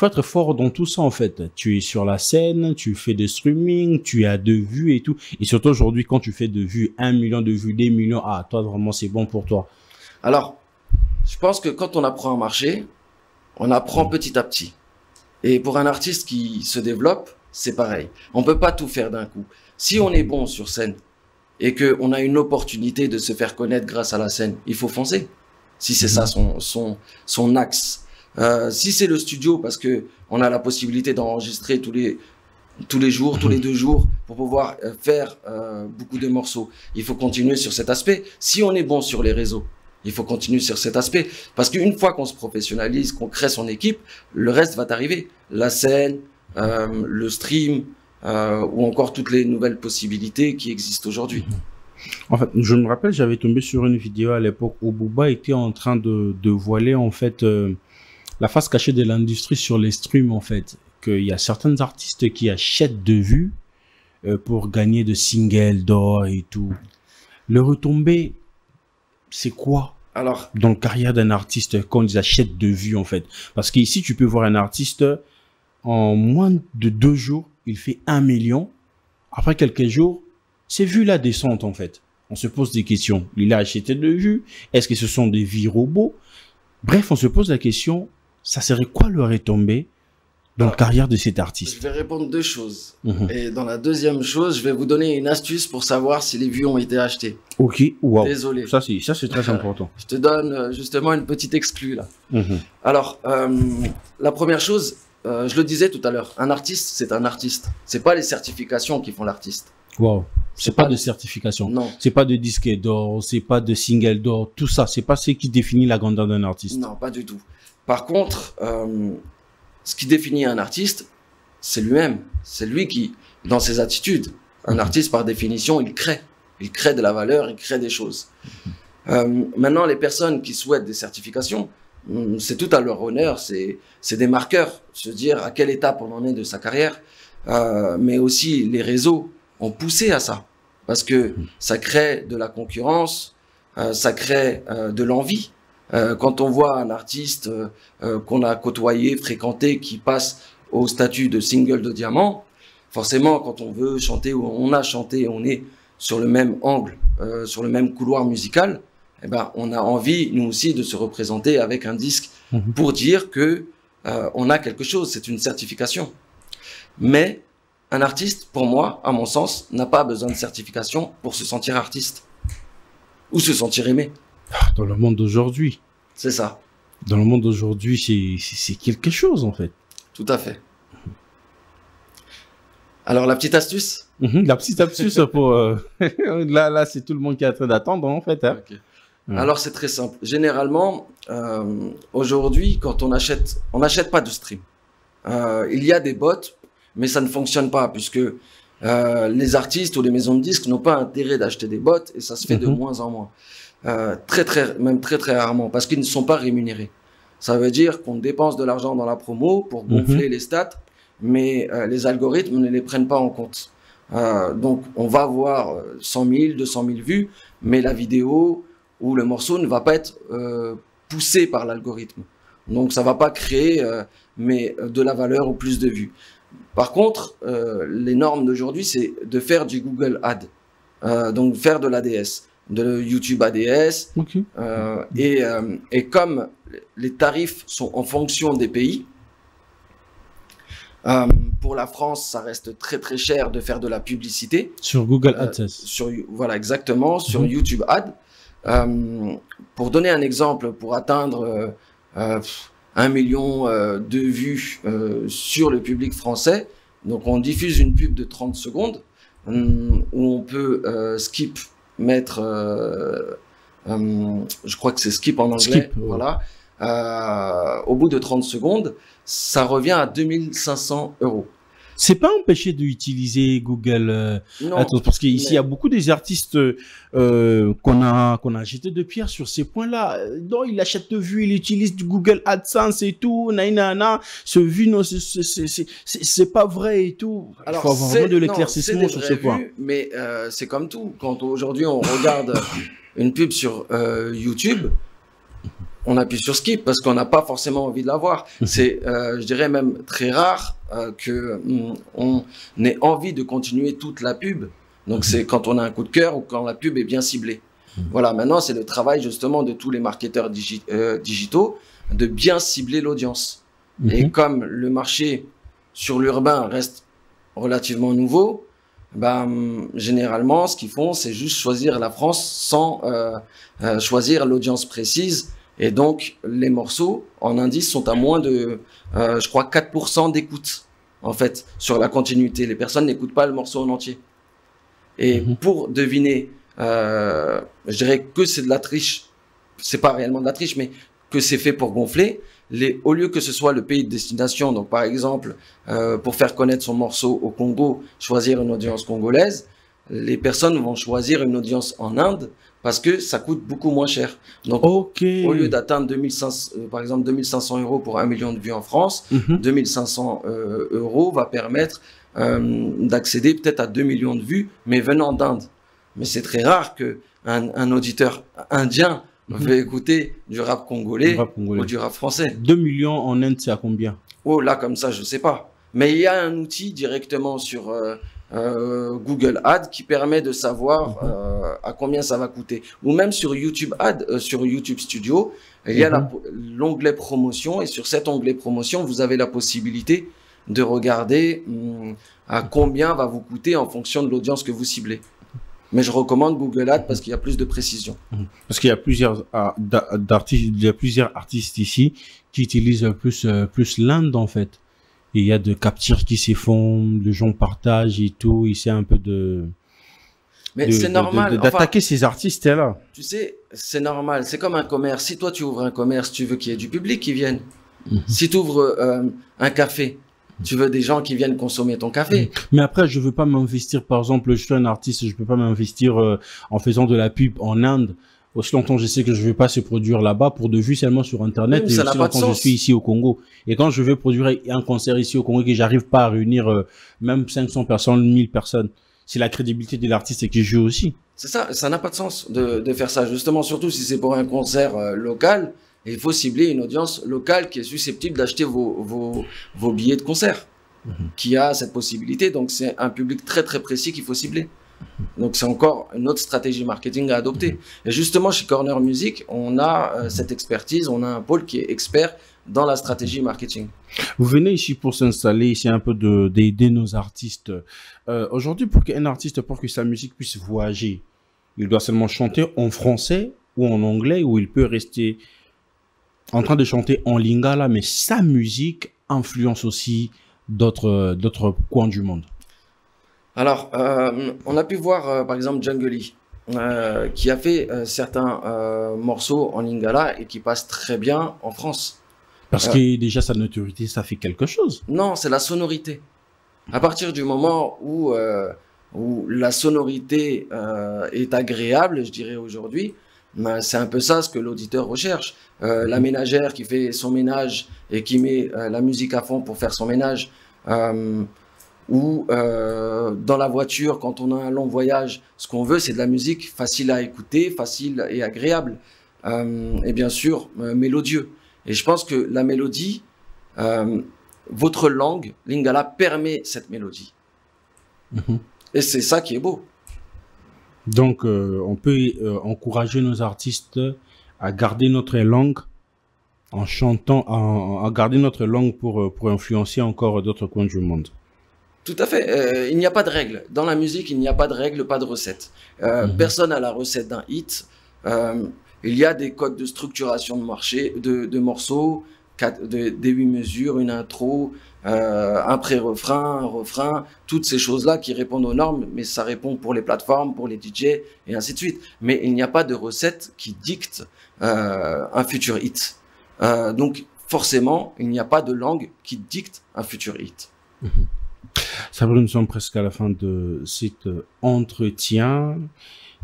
être fort dans tout ça, en fait. Tu es sur la scène, tu fais des streaming, tu as de vues et tout. Et surtout aujourd'hui, quand tu fais de vues, 1 million de vues, des millions, toi, vraiment, c'est bon pour toi. Alors, je pense que quand on apprend un marché, on apprend petit à petit. Et pour un artiste qui se développe, c'est pareil. On peut pas tout faire d'un coup. Si on est bon sur scène et qu'on a une opportunité de se faire connaître grâce à la scène, il faut foncer. Si c'est ça son axe. Si c'est le studio, parce que on a la possibilité d'enregistrer tous les jours, tous les 2 jours, pour pouvoir faire beaucoup de morceaux, il faut continuer sur cet aspect. Si on est bon sur les réseaux, il faut continuer sur cet aspect. Parce qu'une fois qu'on se professionnalise, qu'on crée son équipe, le reste va arriver. La scène, le stream, ou encore toutes les nouvelles possibilités qui existent aujourd'hui. En fait, je me rappelle, j'avais tombé sur une vidéo à l'époque où Booba était en train de voiler, en fait, la face cachée de l'industrie sur les streams, en fait. Qu'il y a certains artistes qui achètent de vues pour gagner de singles d'or et tout. Le retombé, c'est quoi? Alors, dans la carrière d'un artiste, quand ils achètent de vues, en fait. Parce qu'ici, tu peux voir un artiste, en moins de 2 jours, il fait 1 million. Après quelques jours, ces vues-là descendent, en fait. On se pose des questions. Il a acheté de vues. Est-ce que ce sont des vues robots? Bref, on se pose la question, ça serait quoi le retombé dans la carrière de cet artiste? Je vais répondre 2 choses. Et dans la deuxième chose, je vais vous donner une astuce pour savoir si les vues ont été achetées. Ok, wow. Désolé. Ça, c'est très important. Je te donne justement une petite exclue là. Alors, la première chose, je le disais tout à l'heure, un artiste, c'est un artiste. C'est pas les certifications qui font l'artiste. Wow. C'est pas de certification. Non. C'est pas de disque d'or, c'est pas de single d'or, tout ça. C'est pas ce qui définit la grandeur d'un artiste. Non, pas du tout. Par contre, ce qui définit un artiste, c'est lui-même. C'est lui qui, dans ses attitudes. Un artiste, par définition, il crée. Il crée de la valeur, il crée des choses. Maintenant, les personnes qui souhaitent des certifications, c'est tout à leur honneur. C'est des marqueurs. Se dire à quelle étape on en est de sa carrière. Mais aussi, les réseaux ont poussé à ça. Parce que ça crée de la concurrence, ça crée de l'envie. Quand on voit un artiste qu'on a côtoyé, fréquenté, qui passe au statut de single de diamant, forcément, quand on veut chanter ou on a chanté, on est sur le même angle, sur le même couloir musical, eh ben, on a envie, nous aussi, de se représenter avec un disque pour dire que on a quelque chose, c'est une certification. Mais un artiste, pour moi, à mon sens, n'a pas besoin de certification pour se sentir artiste ou se sentir aimé. Dans le monde d'aujourd'hui. C'est ça. Dans le monde d'aujourd'hui, c'est quelque chose, en fait. Tout à fait. Alors, la petite astuce? La petite astuce pour... là, c'est tout le monde qui est en train d'attendre, en fait. Hein. Okay. Alors, c'est très simple. Généralement, aujourd'hui, quand on n'achète pas de stream. Il y a des bots, mais ça ne fonctionne pas, puisque les artistes ou les maisons de disques n'ont pas intérêt d'acheter des bots, et ça se fait de moins en moins. Même très rarement, parce qu'ils ne sont pas rémunérés. Ça veut dire qu'on dépense de l'argent dans la promo pour gonfler les stats, mais les algorithmes ne les prennent pas en compte. Donc, on va avoir 100 000, 200 000 vues, mais la vidéo ou le morceau ne va pas être poussé par l'algorithme. Donc, ça va pas créer de la valeur ou plus de vues. Par contre, les normes d'aujourd'hui, c'est de faire du Google Ad, donc faire de l'ADS, de YouTube ADS, et comme les tarifs sont en fonction des pays, pour la France, ça reste très cher de faire de la publicité. Sur Google AdSense. Voilà, exactement, sur YouTube Ad. Pour donner un exemple, pour atteindre 1 million de vues sur le public français, donc on diffuse une pub de 30 secondes, où on peut mettre, je crois que c'est skip en anglais, voilà. Au bout de 30 secondes, ça revient à 2 500 €. C'est pas empêché d'utiliser Google Non, AdWords, parce qu'ici il y a mais beaucoup des artistes qu'on a jeté de pierre sur ces points-là. Non, il achète de vues, il utilise du Google AdSense et tout, ce vu non, c'est pas vrai et tout. Il faut avoir vraiment de non, c'est l'éclaircissement des sur ce vraies point. vues, mais c'est comme tout. Quand aujourd'hui on regarde une pub sur YouTube, on appuie sur skip parce qu'on n'a pas forcément envie de la voir. C'est, je dirais même très rare que on ait envie de continuer toute la pub. Donc c'est quand on a un coup de cœur ou quand la pub est bien ciblée. Voilà, maintenant c'est le travail justement de tous les marketeurs digitaux de bien cibler l'audience. Et comme le marché sur l'urbain reste relativement nouveau, ben, généralement ce qu'ils font c'est juste choisir la France sans choisir l'audience précise. Et donc, les morceaux en indice sont à moins de, je crois, 4% d'écoute, en fait, sur la continuité. Les personnes n'écoutent pas le morceau en entier. Et pour deviner, je dirais que c'est de la triche, c'est pas réellement de la triche, mais que c'est fait pour gonfler, au lieu que ce soit le pays de destination, donc par exemple, pour faire connaître son morceau au Congo, choisir une audience congolaise, les personnes vont choisir une audience en Inde, parce que ça coûte beaucoup moins cher. Donc, au lieu d'atteindre 2500, par exemple 2500 € pour 1 million de vues en France, 2500 € va permettre d'accéder peut-être à 2 millions de vues, mais venant d'Inde. Mais c'est très rare qu'un auditeur indien veut écouter du rap congolais ou du rap français. 2 millions en Inde, c'est à combien? Oh, là, comme ça, je sais pas. Mais il y a un outil directement sur Google Ads qui permet de savoir à combien ça va coûter. Ou même sur YouTube Ads, sur YouTube Studio, il y a l'onglet promotion, et sur cet onglet promotion, vous avez la possibilité de regarder à combien va vous coûter en fonction de l'audience que vous ciblez. Mais je recommande Google Ads parce qu'il y a plus de précision. Parce qu'il y a plusieurs artistes ici qui utilisent plus l'Inde en fait. Et il y a de captures qui se font, les gens partagent et tout, et c'est un peu mais c'est normal d'attaquer ces artistes-là. Tu sais, c'est normal. C'est comme un commerce. Si toi tu ouvres un commerce, tu veux qu'il y ait du public qui vienne. Si tu ouvres un café, tu veux des gens qui viennent consommer ton café. Mais après, je veux pas m'investir. Par exemple, je suis un artiste, je peux pas m'investir en faisant de la pub en Inde. Aussi longtemps je sais que je vais pas se produire là-bas pour de vues seulement sur Internet, et aussi longtemps je suis ici au Congo. Et quand je vais produire un concert ici au Congo et que j'arrive pas à réunir même 500 personnes, 1000 personnes, c'est la crédibilité de l'artiste qui joue aussi. C'est ça, ça n'a pas de sens de faire ça, justement, surtout si c'est pour un concert local. Il faut cibler une audience locale qui est susceptible d'acheter vos billets de concert, qui a cette possibilité. Donc c'est un public très très précis qu'il faut cibler. Donc c'est encore une autre stratégie marketing à adopter. Et justement chez Corner Music, on a cette expertise, on a un pôle qui est expert dans la stratégie marketing. Vous venez ici pour s'installer, ici un peu d'aider nos artistes. Aujourd'hui, pour qu'un artiste, pour que sa musique puisse voyager, il doit seulement chanter en français ou en anglais, ou il peut rester en train de chanter en lingala, mais sa musique influence aussi d'autres coins du monde. Alors, on a pu voir par exemple Jungle E, qui a fait certains morceaux en lingala et qui passent très bien en France. Parce que déjà sa notoriété, ça fait quelque chose. Non, c'est la sonorité. À partir du moment où la sonorité est agréable, je dirais aujourd'hui, c'est un peu ça ce que l'auditeur recherche. La ménagère qui fait son ménage et qui met la musique à fond pour faire son ménage, ou dans la voiture quand on a un long voyage, ce qu'on veut c'est de la musique facile à écouter, facile et agréable, et bien sûr mélodieux. Et je pense que la mélodie, votre langue, lingala, permet cette mélodie. Et c'est ça qui est beau. Donc on peut encourager nos artistes à garder notre langue en chantant, à garder notre langue pour influencer encore d'autres coins du monde. Tout à fait. Il n'y a pas de règle. Dans la musique, il n'y a pas de règle, pas de recette. Personne n'a la recette d'un hit. Il y a des codes de structuration de morceaux, des 8 mesures, une intro, un pré-refrain, un refrain, toutes ces choses-là qui répondent aux normes, mais ça répond pour les plateformes, pour les DJ, et ainsi de suite. Mais il n'y a pas de recette qui dicte un futur hit. Donc, forcément, il n'y a pas de langue qui dicte un futur hit. Sabrina, nous sommes presque à la fin de cet entretien.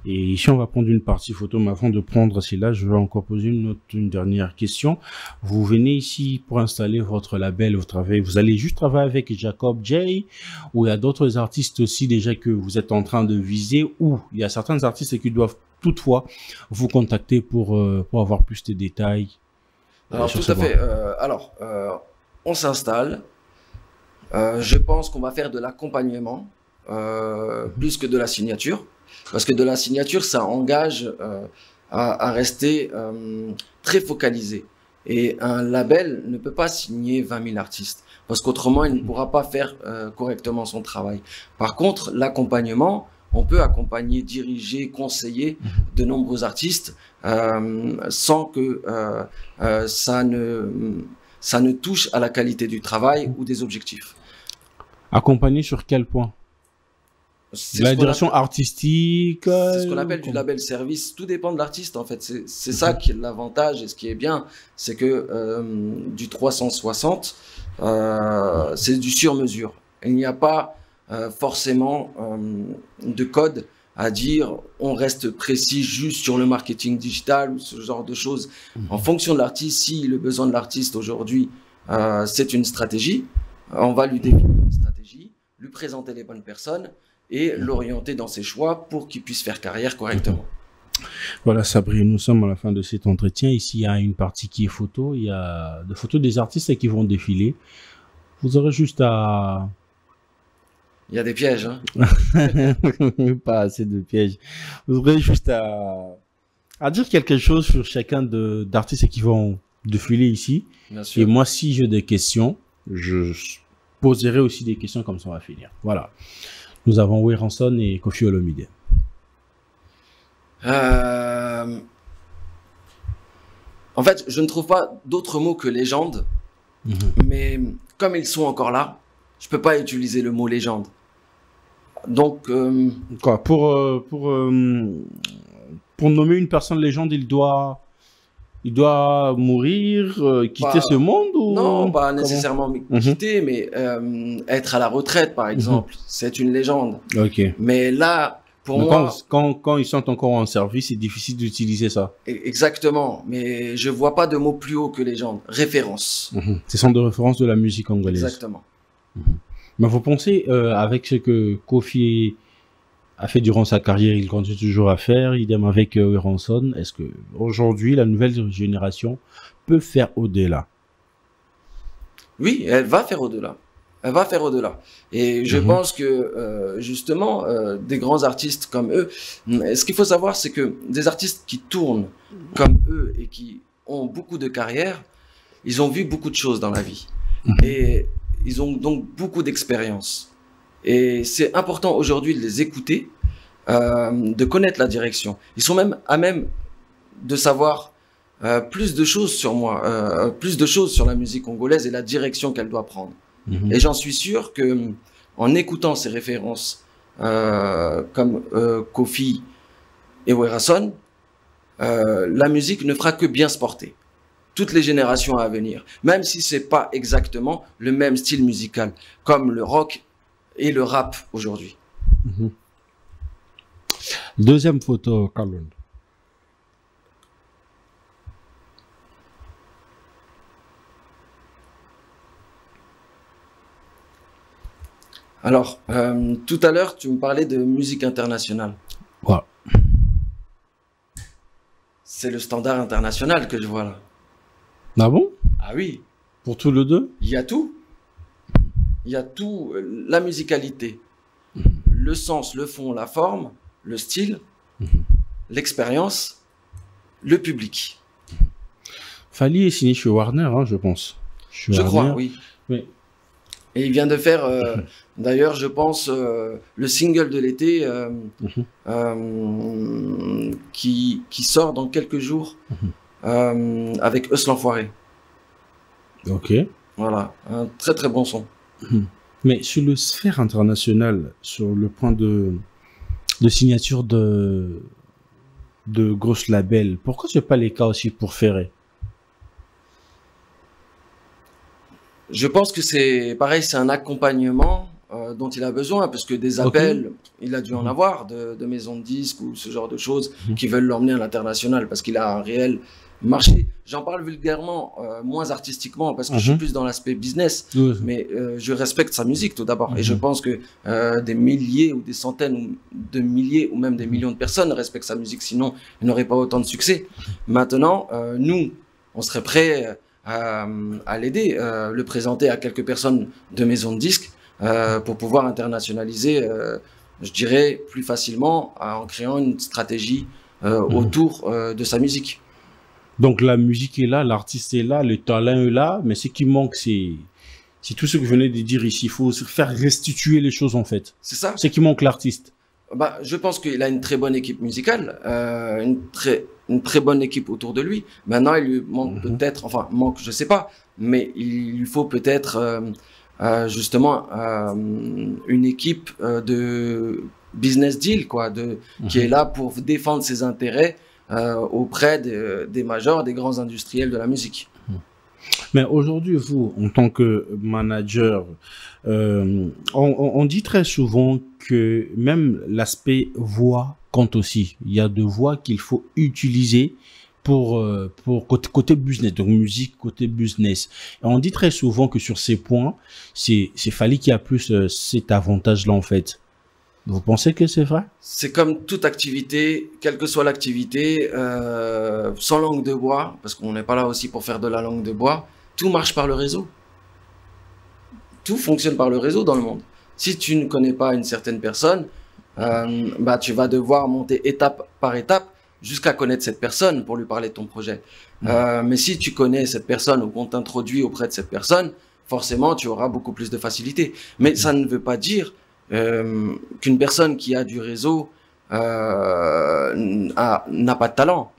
Et ici, on va prendre une partie photo, mais avant de prendre celle-là, je vais encore poser une dernière question. Vous venez ici pour installer votre label, vous allez juste travailler avec Jacob J, ou il y a d'autres artistes aussi déjà que vous êtes en train de viser, ou il y a certains artistes qui doivent toutefois vous contacter pour avoir plus de détails. Alors, tout à fait. On s'installe. Je pense qu'on va faire de l'accompagnement plus que de la signature. Parce que de la signature, ça engage à rester très focalisé. Et un label ne peut pas signer 20 000 artistes. Parce qu'autrement, il ne pourra pas faire correctement son travail. Par contre, l'accompagnement, on peut accompagner, diriger, conseiller de nombreux artistes sans que ça ne touche à la qualité du travail ou des objectifs. Accompagner sur quel point? La direction artistique. C'est ce qu'on appelle du label service. Tout dépend de l'artiste en fait. C'est ça qui est l'avantage et ce qui est bien, c'est que du 360, c'est du sur-mesure. Il n'y a pas forcément de code à dire on reste précis juste sur le marketing digital ou ce genre de choses. En fonction de l'artiste, si le besoin de l'artiste aujourd'hui, c'est une stratégie, on va lui définir une stratégie, lui présenter les bonnes personnes et l'orienter dans ses choix pour qu'il puisse faire carrière correctement. Voilà, Sabri, nous sommes à la fin de cet entretien. Ici, il y a une partie qui est photo. Il y a des photos des artistes qui vont défiler. Vous aurez juste à... Il y a des pièges, hein. Pas assez de pièges. Vous aurez juste à dire quelque chose sur chacun d'artistes qui vont défiler ici. Bien sûr. Et moi, si j'ai des questions, je poserai aussi des questions comme ça on va finir. Voilà. Nous avons Weranson et Koffi Olomide. En fait, je ne trouve pas d'autres mots que légende, mais comme ils sont encore là, je peux pas utiliser le mot légende. Donc, quoi, pour nommer une personne légende, il doit mourir, quitter ce monde ou... Non, pas nécessairement quitter, mais être à la retraite, par exemple, c'est une légende. Ok. Mais là, pour moi... Quand ils sont encore en service, c'est difficile d'utiliser ça. Exactement, mais je vois pas de mot plus haut que légende. Référence. Ce sont des références de la musique angolaise. Exactement. Mais vous pensez, avec ce que Koffi a fait durant sa carrière, il continue toujours à faire, idem avec Weranson, est-ce que aujourd'hui la nouvelle génération peut faire au-delà? Oui, elle va faire au-delà. Elle va faire au-delà. Et je pense que justement, des grands artistes comme eux, ce qu'il faut savoir, c'est que des artistes qui tournent comme eux et qui ont beaucoup de carrière, ils ont vu beaucoup de choses dans la vie. Et ils ont donc beaucoup d'expérience. Et c'est important aujourd'hui de les écouter, de connaître la direction. Ils sont même à même de savoir plus de choses sur moi, plus de choses sur la musique congolaise et la direction qu'elle doit prendre. Et j'en suis sûr que en écoutant ces références comme Koffi et Weranson, la musique ne fera que bien se porter. Toutes les générations à venir, même si c'est pas exactement le même style musical, comme le rock et le rap aujourd'hui. Deuxième photo, Carlon. Alors, tout à l'heure, tu me parlais de musique internationale. Ouais. C'est le standard international que je vois là. Ah bon? Ah oui. Pour tous les deux? Il y a tout. Il y a tout. La musicalité, le sens, le fond, la forme, le style, l'expérience, le public. Fally est signé chez Warner, hein, je pense. Je crois, oui. Oui. Et il vient de faire, d'ailleurs, je pense, le single de l'été qui sort dans quelques jours avec Eus l'Enfoiré. Ok. Voilà, un très très bon son. Mais sur le sphère internationale, sur le point de signature de grosses labels, pourquoi ce n'est pas les cas aussi pour Ferré? Je pense que c'est pareil, c'est un accompagnement dont il a besoin, parce que des appels, il a dû en avoir de maisons de disques ou ce genre de choses qui veulent l'emmener à l'international parce qu'il a un réel marché. J'en parle vulgairement, moins artistiquement, parce que je suis plus dans l'aspect business, mais je respecte sa musique tout d'abord. Et je pense que des milliers ou des centaines de milliers ou même des millions de personnes respectent sa musique, sinon il n'aurait pas autant de succès. Maintenant, nous, on serait prêts à l'aider, le présenter à quelques personnes de maisons de disques pour pouvoir internationaliser, je dirais, plus facilement en créant une stratégie autour de sa musique. Donc la musique est là, l'artiste est là, le talent est là, mais ce qui manque, c'est tout ce que je venais de dire ici. Il faut faire restituer les choses en fait. C'est ça. Ce qui manque l'artiste. Bah, je pense qu'il a une très bonne équipe musicale, une très bonne équipe autour de lui. Maintenant, il lui manque peut-être, enfin, manque, je sais pas, mais il lui faut peut-être justement une équipe de business deal, quoi, qui est là pour défendre ses intérêts auprès des majors, des grands industriels de la musique. Mais aujourd'hui, vous, en tant que manager, on dit très souvent que même l'aspect voix compte aussi. Il y a de voix qu'il faut utiliser pour côté business, donc musique côté business. Et on dit très souvent que sur ces points, c'est Fally qui a plus cet avantage-là en fait. Vous pensez que c'est vrai? C'est comme toute activité, quelle que soit l'activité, sans langue de bois, parce qu'on n'est pas là aussi pour faire de la langue de bois, tout marche par le réseau. Tout fonctionne par le réseau dans le monde. Si tu ne connais pas une certaine personne, bah, tu vas devoir monter étape par étape jusqu'à connaître cette personne pour lui parler de ton projet. Mais si tu connais cette personne ou qu'on t'introduit auprès de cette personne, forcément, tu auras beaucoup plus de facilité. Mais ça ne veut pas dire qu'une personne qui a du réseau n'a pas de talent.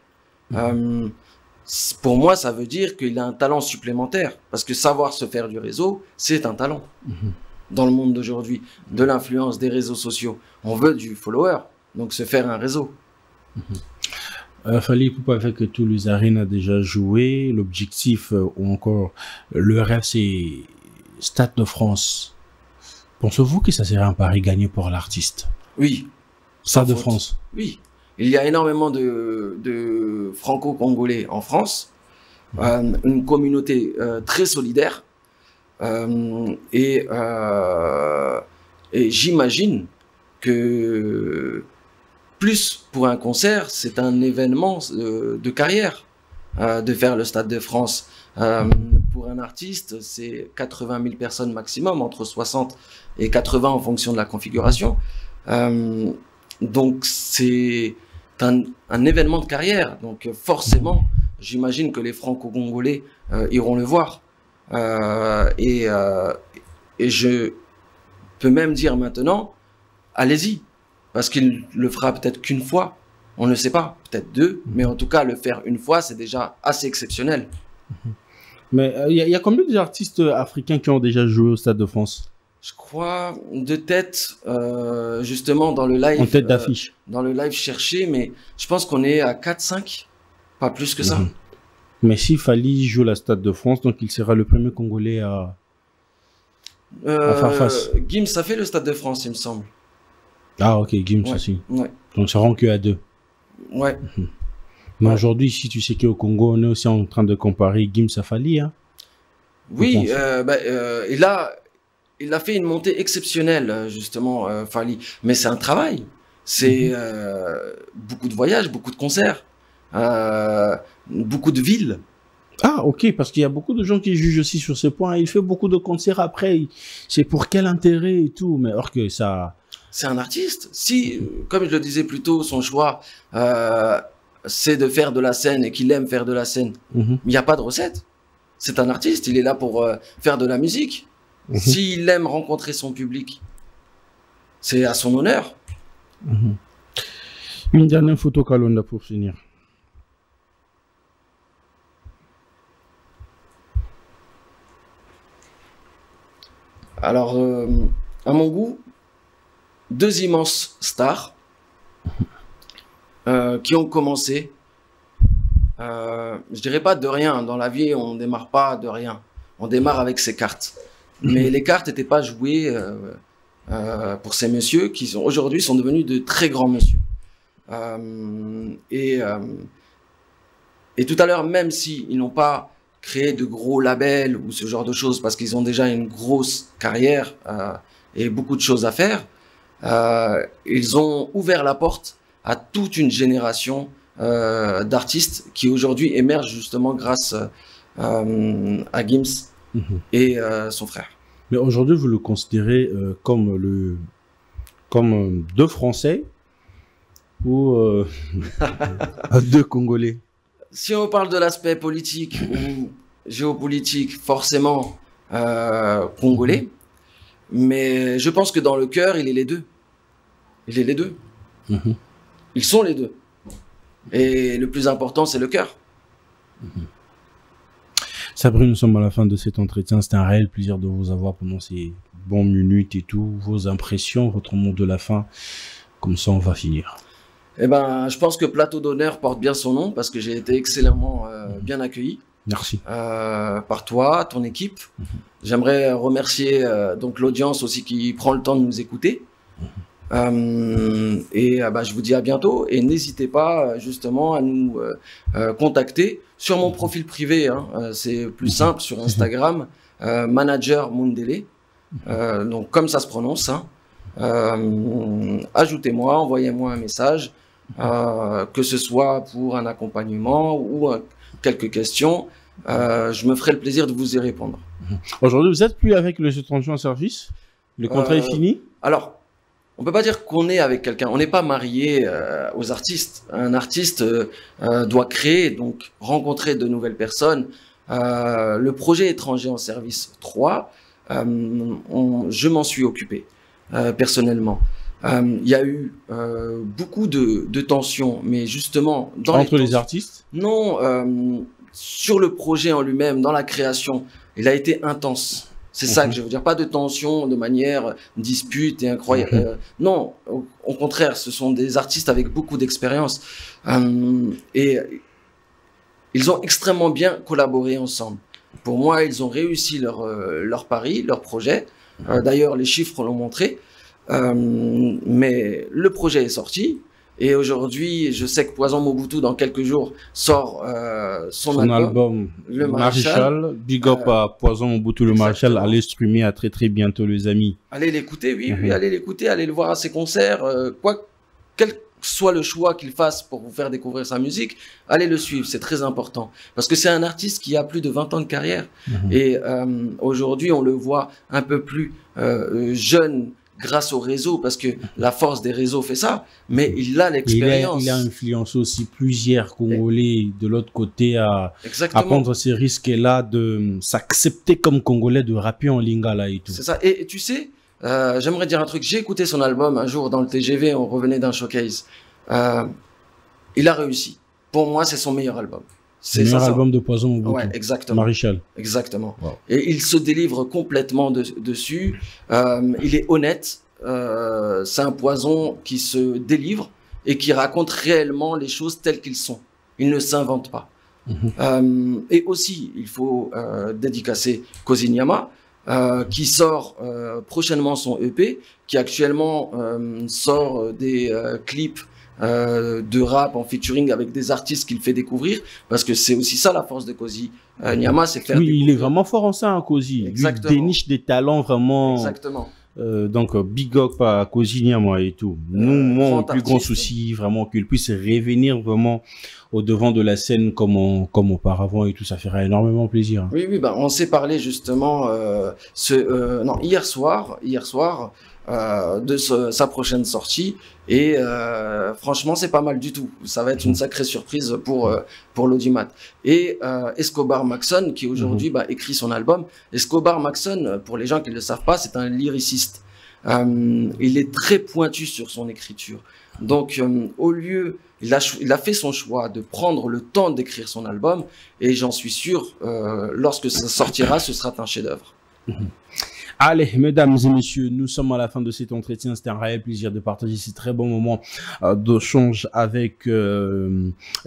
Pour moi, ça veut dire qu'il a un talent supplémentaire, parce que savoir se faire du réseau, c'est un talent. Dans le monde d'aujourd'hui, de l'influence des réseaux sociaux, on veut du follower, donc se faire un réseau. Fally Ipupa, avec que Toulouse Arena a déjà joué, l'objectif ou encore le rêve, c'est Stade de France. Pensez-vous que ça serait un pari gagné pour l'artiste? Oui. Stade de France. Oui. Il y a énormément de franco-congolais en France, une communauté très solidaire, et j'imagine que plus pour un concert, c'est un événement de carrière de faire le Stade de France. Pour un artiste, c'est 80 000 personnes maximum, entre 60 et 80 en fonction de la configuration. Donc c'est un événement de carrière. Donc forcément, j'imagine que les franco-congolais iront le voir. Et je peux même dire maintenant, allez-y, parce qu'il le fera peut-être qu'une fois. On ne sait pas, peut-être deux, mais en tout cas, le faire une fois, c'est déjà assez exceptionnel. Mais il y a combien d'artistes africains qui ont déjà joué au Stade de France? Je crois de tête, justement dans le live. En tête d'affiche. Dans le live cherché, mais je pense qu'on est à 4-5, pas plus que ça. Mais si Fally joue la Stade de France, donc il sera le premier Congolais à faire face. Gims a fait le Stade de France, il me semble. Ah ok, Gims aussi. Ouais. Donc ça rend que à 2. Ouais. Mais aujourd'hui, si tu sais qu'au Congo, on est aussi en train de comparer Gims à Fally, hein. Oui, il a fait une montée exceptionnelle, justement, Fally. Mais c'est un travail. C'est beaucoup de voyages, beaucoup de concerts, beaucoup de villes. Ah, ok, parce qu'il y a beaucoup de gens qui jugent aussi sur ce point. Il fait beaucoup de concerts après. C'est pour quel intérêt et tout. Mais or que ça... C'est un artiste. Si, comme je le disais plus tôt, son choix, c'est de faire de la scène et qu'il aime faire de la scène, il n'y a pas de recette. C'est un artiste. Il est là pour faire de la musique. S'il aime rencontrer son public, c'est à son honneur. Une dernière photo, Kalonda, pour finir. Alors, à mon goût, deux immenses stars qui ont commencé, je dirais pas de rien. Dans la vie, on démarre pas de rien. On démarre avec ses cartes. Mais les cartes n'étaient pas jouées pour ces messieurs qui aujourd'hui sont devenus de très grands messieurs. Et tout à l'heure, même s'ils n'ont pas créé de gros labels ou ce genre de choses, parce qu'ils ont déjà une grosse carrière et beaucoup de choses à faire, ils ont ouvert la porte à toute une génération d'artistes qui aujourd'hui émergent justement grâce à Gims et son frère. Mais aujourd'hui, vous le considérez comme deux Français ou deux Congolais? Si on parle de l'aspect politique ou géopolitique, forcément congolais, mais je pense que dans le cœur, il est les deux. Il est les deux. Ils sont les deux. Et le plus important, c'est le cœur. Sabrine, nous sommes à la fin de cet entretien. C'était un réel plaisir de vous avoir pendant ces bonnes minutes et tout. Vos impressions, votre mot de la fin. Comme ça, on va finir. Eh ben, je pense que Plateau d'honneur porte bien son nom parce que j'ai été excellemment bien accueilli. Merci. Par toi, ton équipe. J'aimerais remercier donc l'audience aussi qui prend le temps de nous écouter. Je vous dis à bientôt et n'hésitez pas justement à nous contacter sur mon profil privé. C'est plus simple sur Instagram, Manager Mundele. Donc comme ça se prononce. Ajoutez-moi, envoyez-moi un message. Que ce soit pour un accompagnement ou quelques questions, je me ferai le plaisir de vous y répondre. Aujourd'hui, vous n'êtes plus avec le étranger en service? Le contrat est fini? Alors, on peut pas dire qu'on est avec quelqu'un. On n'est pas marié aux artistes. Un artiste doit créer, donc rencontrer de nouvelles personnes. Le projet étranger en service 3, je m'en suis occupé personnellement. Il y a eu beaucoup de tensions, mais justement entre les artistes? Non, sur le projet en lui-même, dans la création, il a été intense. C'est ça que je veux dire, pas de tension de manière dispute et incroyable. Non, au contraire, ce sont des artistes avec beaucoup d'expérience et ils ont extrêmement bien collaboré ensemble. Pour moi, ils ont réussi leur pari, leur projet. D'ailleurs, les chiffres l'ont montré. Mais le projet est sorti et aujourd'hui, je sais que Poison Mobutu dans quelques jours sort son album, le Maréchal. Big up à Poison Mobutu, le Maréchal. Allez streamer à très très bientôt, les amis. Allez l'écouter, oui, allez l'écouter, allez le voir à ses concerts. Quel soit le choix qu'il fasse pour vous faire découvrir sa musique, allez le suivre, c'est très important. Parce que c'est un artiste qui a plus de 20 ans de carrière. Et aujourd'hui, on le voit un peu plus jeune, grâce au réseau, parce que la force des réseaux fait ça, mais il a l'expérience. Il a influencé aussi plusieurs Congolais de l'autre côté à prendre ces risques-là, de s'accepter comme Congolais, de rapper en lingala et tout. C'est ça. Et tu sais, j'aimerais dire un truc. J'ai écouté son album un jour dans le TGV, on revenait d'un showcase. Il a réussi. Pour moi, c'est son meilleur album. C'est le meilleur album de Poison Mobutu. Ouais, exactement. Maréchal. Exactement. Wow. Et il se délivre complètement dessus. Il est honnête. C'est un Poison qui se délivre et qui raconte réellement les choses telles qu'elles sont. Il ne s'invente pas. Et aussi, il faut dédicacer Kozinyama, qui sort prochainement son EP, qui actuellement sort des clips de rap en featuring avec des artistes qu'il fait découvrir, parce que c'est aussi ça la force de Kozi Nyama, c'est faire il est vraiment fort en ça, hein, Kozi. Exactement. Il déniche des talents vraiment. Exactement. Donc big up à Kozi Nyama et tout. Nous, mon plus grand souci vraiment qu'il puisse revenir vraiment au devant de la scène comme auparavant et tout, ça ferait énormément plaisir. Oui, on s'est parlé justement hier soir de sa prochaine sortie et franchement c'est pas mal du tout. Ça va être une sacrée surprise pour l'audimat. Et Escobar Maxon qui aujourd'hui écrit son album. Escobar Maxon, pour les gens qui ne le savent pas, c'est un lyriciste. Il est très pointu sur son écriture. Donc au lieu, il a fait son choix de prendre le temps d'écrire son album et j'en suis sûr, lorsque ça sortira, ce sera un chef-d'œuvre. Allez, mesdames et messieurs, nous sommes à la fin de cet entretien. C'était un réel plaisir de partager ces très bons moments d'échange avec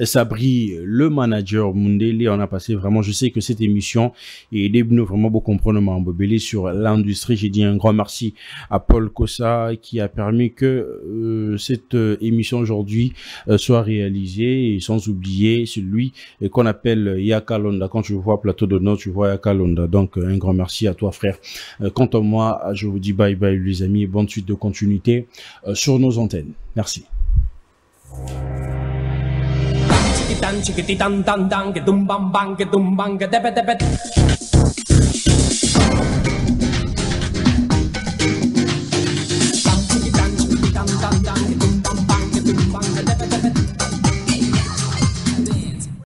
Sabri, le manager Mundele. On a passé vraiment, je sais que cette émission est nous vraiment beaucoup comprendre Mambobele sur l'industrie. J'ai dit un grand merci à Paul Kossa qui a permis que cette émission aujourd'hui soit réalisée, et sans oublier celui qu'on appelle Yaka Londa. Quand je vois Plateau d'Honneur, tu vois Yaka Londa. Donc un grand merci à toi, frère. Quant à moi, je vous dis bye bye les amis et bonne suite de continuité sur nos antennes. Merci. Chiquitan, chiquititan, tan, tan, que tum bam bam, que tum bam, que tepe tepe.